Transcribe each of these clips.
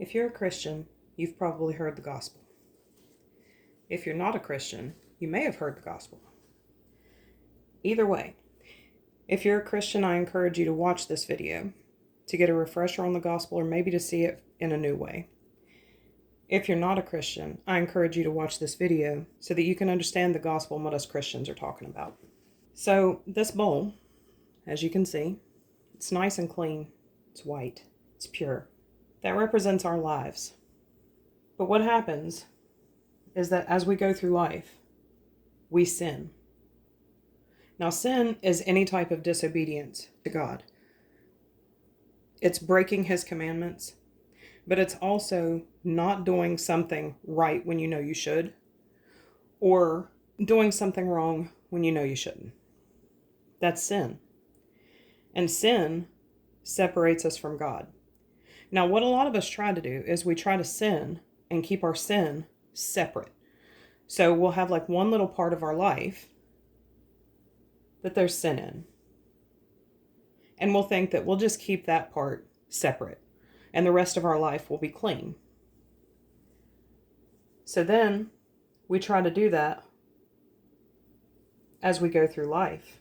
If you're a Christian, you've probably heard the gospel. If you're not a Christian, you may have heard the gospel. Either way, if you're a Christian, I encourage you to watch this video to get a refresher on the gospel or maybe to see it in a new way. If you're not a Christian, I encourage you to watch this video so that you can understand the gospel and what us Christians are talking about. So this bowl, as you can see, it's nice and clean. It's white. It's pure. That represents our lives. But what happens is that as we go through life, we sin. Now, sin is any type of disobedience to God. It's breaking His commandments, but it's also not doing something right when you know you should, or doing something wrong when you know you shouldn't. That's sin. And sin separates us from God. Now, what a lot of us try to do is we try to sin and keep our sin separate. So we'll have like one little part of our life that there's sin in. And we'll think that we'll just keep that part separate and the rest of our life will be clean. So then we try to do that as we go through life.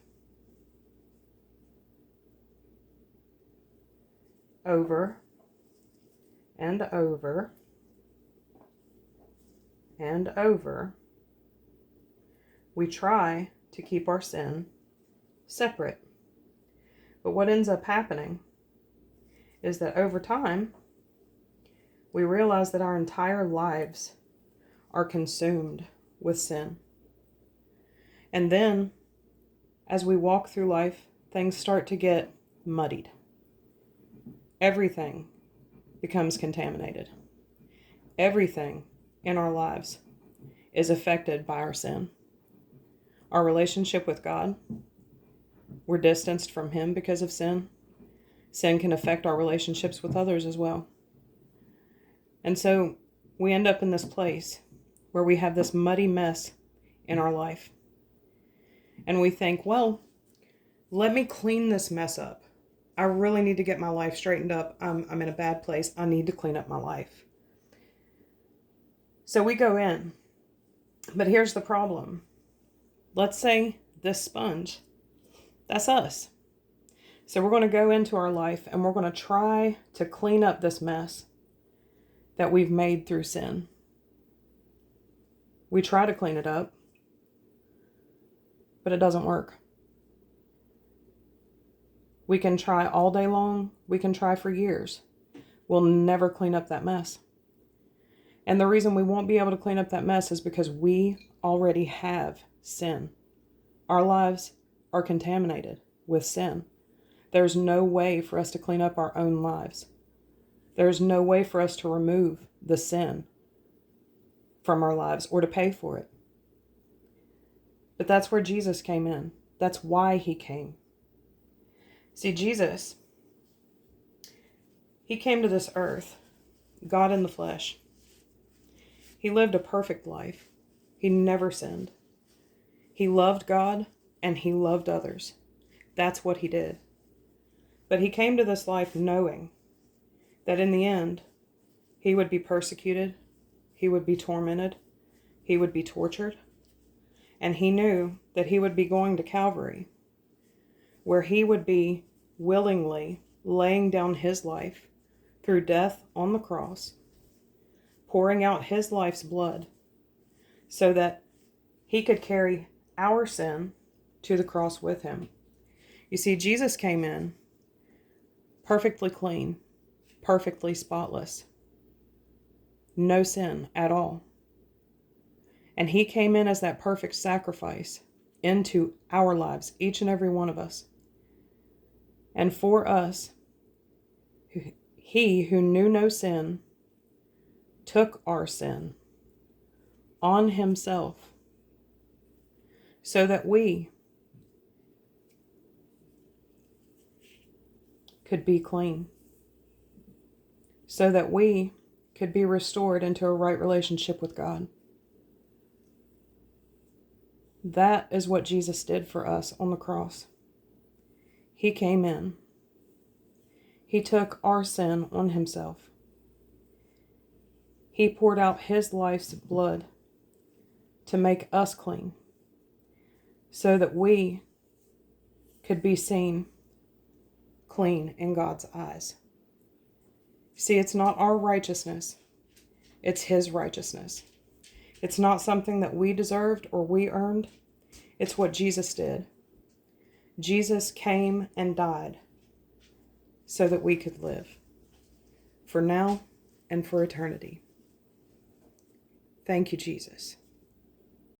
Over and over and over, we try to keep our sin separate. But what ends up happening is that over time, we realize that our entire lives are consumed with sin. And then, as we walk through life, things start to get muddied. Everything becomes contaminated. Everything in our lives is affected by our sin. Our relationship with God, we're distanced from Him because of sin. Sin can affect our relationships with others as well. And so we end up in this place where we have this muddy mess in our life. And we think, well, let me clean this mess up. I really need to get my life straightened up. I'm in a bad place. I need to clean up my life. So we go in. But here's the problem. Let's say this sponge, that's us. So we're going to go into our life and we're going to try to clean up this mess that we've made through sin. We try to clean it up, but it doesn't work. We can try all day long. We can try for years. We'll never clean up that mess. And the reason we won't be able to clean up that mess is because we already have sin. Our lives are contaminated with sin. There's no way for us to clean up our own lives. There's no way for us to remove the sin from our lives or to pay for it. But that's where Jesus came in. That's why He came. See, Jesus, He came to this earth, God in the flesh. He lived a perfect life. He never sinned. He loved God and He loved others. That's what He did. But He came to this life knowing that in the end, He would be persecuted, He would be tormented, He would be tortured, and He knew that He would be going to Calvary, where He would be willingly laying down His life through death on the cross, pouring out His life's blood so that He could carry our sin to the cross with Him. You see, Jesus came in perfectly clean, perfectly spotless, no sin at all. And He came in as that perfect sacrifice into our lives, each and every one of us. And for us, He who knew no sin took our sin on Himself so that we could be clean, so that we could be restored into a right relationship with God. That is what Jesus did for us on the cross. He came in. He took our sin on Himself. He poured out his life's blood to make us clean, so that we could be seen clean in God's eyes. See, it's not our righteousness, it's his righteousness. It's not something that we deserved or we earned. It's what Jesus did. Jesus came and died so that we could live, for now and for eternity. Thank you, Jesus.